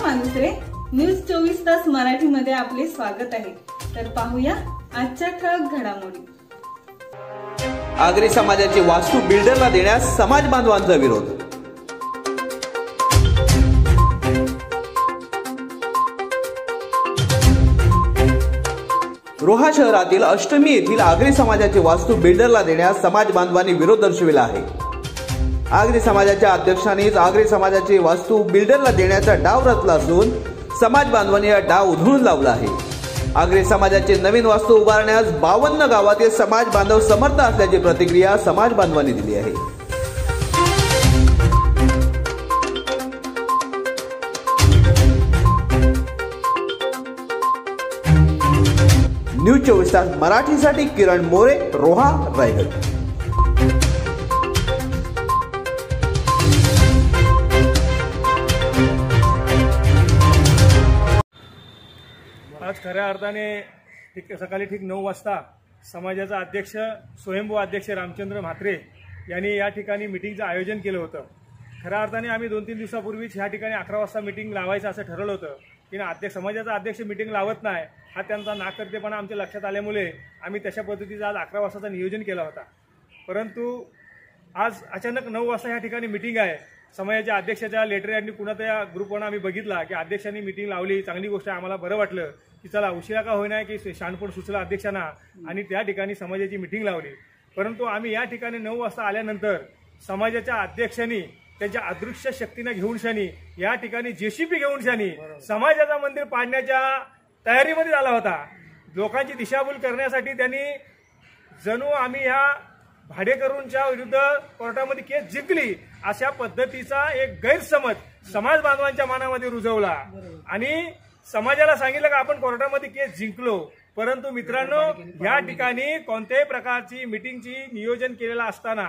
Malusare, news 24 तास मराठीमध्ये आपले स्वागत आहे। तर पाहूया आजच्या ठळक घडामोडी। आगरी समाजाची वास्तू बिल्डरला देण्यास समाज बांधवांचा विरोध। रोहा शहरातील अष्टमी येथील आगरी समाजाची वास्तू बिल्डरला देण्यास समाज बांधवांनी विरोध दर्शविला आहे। आगरी समाजाच्या अध्यक्षांनीच आगरी समाजाची वास्तू बिल्डरला देण्याचा डाव रचला असून समाज बांधवांनी हा डाव उधळून लावला आहे। आगरी समाजाची नवीन वास्तू उभारण्यास 52 गावातील समाज बांधव समर्थ असल्याची प्रतिक्रिया समाज बांधवांनी दिली आहे। न्यूज 24 तास मराठीसाठी किरण मोरे, रोहा, रायगड। आज खऱ्या अर्थाने सकाळी ठीक 9 वाजता समाजाचा अध्यक्ष स्वयंभू अध्यक्ष रामचंद्र म्हात्रे यांनी या ठिकाणी मीटिंगचं आयोजन केलं होतं। खऱ्या अर्थाने आम्ही 2-3 दिवसापूर्वीच ह्या ठिकाणी 11 वाजता मीटिंग लावायचं असं ठरवलं होतं, की समाजाचा अध्यक्ष मीटिंग लावत नाही हा त्यांचा नाकर्तेपणा आमच्या लक्षात आल्यामुळे आम्ही तशा पद्धतीचं आज 11 वाजताचं नियोजन केलं होता। परंतु आज अचानक 9 वाजता ह्या ठिकाणी मीटिंग आहे। समाजाच्या अध्यक्षाच्या लेटर यांनी पुन्हा त्या ग्रुपवर आम्ही बघितला की अध्यक्षांनी मीटिंग लावली, चांगली गोष्ट आहे, आम्हाला बरं वाटलं की चला उशिरा का होईना की शानपण सुचला अध्यक्षांना आणि त्या ठिकाणी समाजाची मीटिंग लावली। परंतु आम्ही या ठिकाणी 9 वाजता आल्यानंतर समाजाच्या अध्यक्षांनी त्यांच्या अदृश्य शक्तीने घेऊन शानी या ठिकाणी जेसीबी घेऊन शानी समाजाचा मंदिर पाडण्याच्या तयारीमध्ये झाला होता। लोकांची दिशाभूल करण्यासाठी त्यांनी जणू आम्ही ह्या भाडेकरूंच्या विरुद्ध कोर्टामध्ये केस जिंकली अशा पद्धतीचा एक गैरसमज समाज बांधवांच्या मनामध्ये रुजवला आणि समाजाला सांगितलं का आपण कोर्टामध्ये केस जिंकलो। परंतु मित्रांनो, या ठिकाणी कोणत्याही प्रकारची मीटिंगची नियोजन केलेला असताना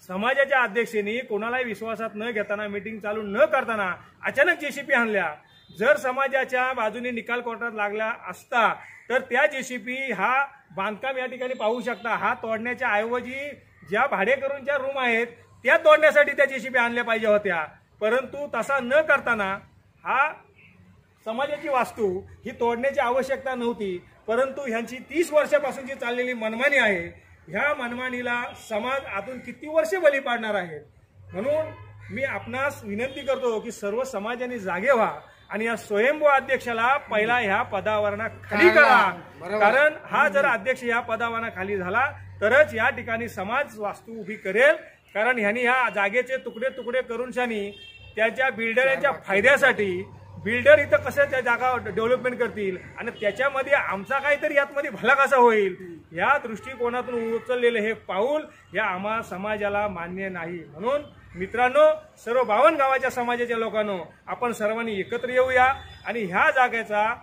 समाजाच्या अध्यक्षांनी कोणालाही विश्वासात न घेताना मीटिंग चालू न करताना अचानक जेसीबी आणल्या। जर समाजाच्या बाजूने निकाल कोर्टात लागला असता तर त्या जेसीबी हा बांधकाम या ठिकाणी पाहू शकता हा तोडण्याच्या ऐवजी ज्या भाडेकरूंच्या रूम आहेत त्या तोडण्यासाठी त्या जेसीबी आणल्या पाहिजे होत्या। परंतु तसा न करताना हा समाजाची वास्तू ही तोडण्याची आवश्यकता नव्हती, परंतु ह्यांची 30 वर्षापासूनची चाललेली मनमानी आहे। ह्या मनमानीला समाज आतून किती वर्ष बळी पाडणार आहेत। म्हणून मी आपणास विनंती करतो की सर्व समाजाने जागे व्हा आणि या स्वयंभू अध्यक्षाला पहिला ह्या पदावरना खाली करा, कारण हा जर अध्यक्ष या पदावरना खाली झाला तरच या ठिकाणी समाज वास्तू उभी करेल। कारण ह्यांनी ह्या जागेचे तुकडे तुकडे करून शानी त्याच्या बिल्डरांच्या फायद्यासाठी बिल्डर इथं कसं त्या जागा डेव्हलपमेंट करतील आणि त्याच्यामध्ये आमचा काहीतरी यातमध्ये भला कसा होईल या दृष्टिकोनातून उचललेले हे पाऊल या आम्हा समाजाला मान्य नाही। म्हणून मित्रांनो, सर्व 52 गावाच्या समाजाच्या लोकांनो आपण सर्वांनी एकत्र येऊया आणि ह्या जागेचा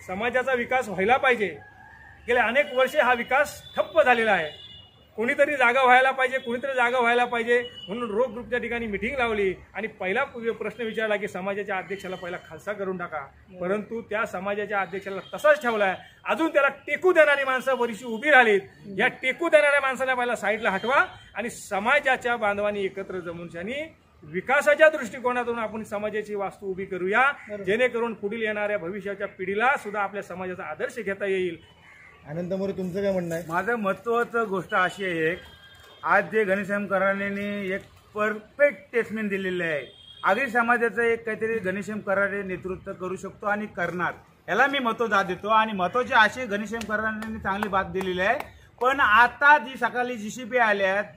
समाजाचा विकास व्हायला पाहिजे। गेल्या अनेक वर्षे हा विकास ठप्प झालेला आहे। कोणीतरी जागा व्हायला पाहिजे, कोणीतरी जागा व्हायला पाहिजे म्हणून रोग ग्रुपच्या ठिकाणी मीटिंग लावली आणि पहिला प्रश्न विचारला की समाजाच्या अध्यक्षाला पहिला खालसा करून टाका। परंतु त्या समाजाच्या अध्यक्षाला तसाच ठेवलाय। अजून त्याला टेकू देणारी माणसं बरीचशी उभी राहिलीत। या टेकू देणाऱ्या माणसाला पहिला साईडला हटवा आणि समाजाच्या बांधवांनी एकत्र जमून शानी विकासाच्या दृष्टिकोनातून आपण समाजाची वास्तू उभी करूया, जेणेकरून पुढील येणाऱ्या भविष्याच्या पिढीला सुद्धा आपल्या समाजाचा आदर्श घेता येईल। आनंद मोरे, तुमचं काय म्हणणं आहे? माझं महत्त्वाचं गोष्ट अशी आहे, आज जे घनश्याम कराडेंनी एक परफेक्ट स्टेटमेंट दिलेलं आहे। आगरी समाजाचं एक काहीतरी घनश्याम कराडे नेतृत्व करू शकतो आणि करणार, याला मी महत्त्व देतो आणि महत्त्वाचे असे घनश्याम कराडेंनी चांगली बात दिलेली आहे। पण आता जी सकाळी जीसीबी आल्यात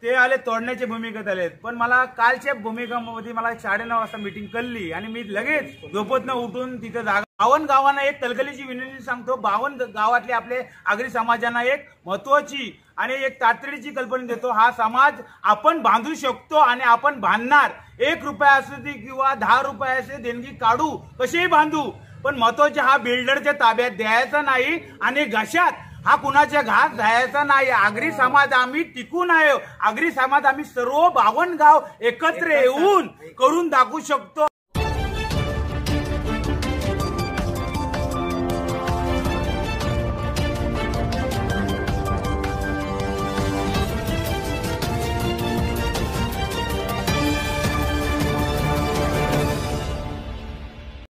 ते आले तोडण्याच्या भूमिकेत आलेत, पण मला कालच्या भूमिकामध्ये मला 9:30 वाजता मीटिंग कळली आणि मी लगेच झोपेतनं उठून तिथं जागा 52 गावांना एक कलकलीची विनंती सांगतो। 52 गावातले आपले आगरी समाजांना एक महत्वाची आणि एक तातडीची कल्पना देतो, हा समाज आपण बांधू शकतो आणि आपण बांधणार। 1 रुपया असू दे किंवा 10 रुपये असे देणगी काढू, कसेही बांधू, पण महत्वाचे हा बिल्डरच्या ताब्यात द्यायचा नाही आणि घशात हा कुणाच्या घात जायचा नाही। आगरी समाज आम्ही टिकून आहे। आगरी समाज आम्ही सर्व 52 गाव एकत्र येऊन करून दाखवू शकतो।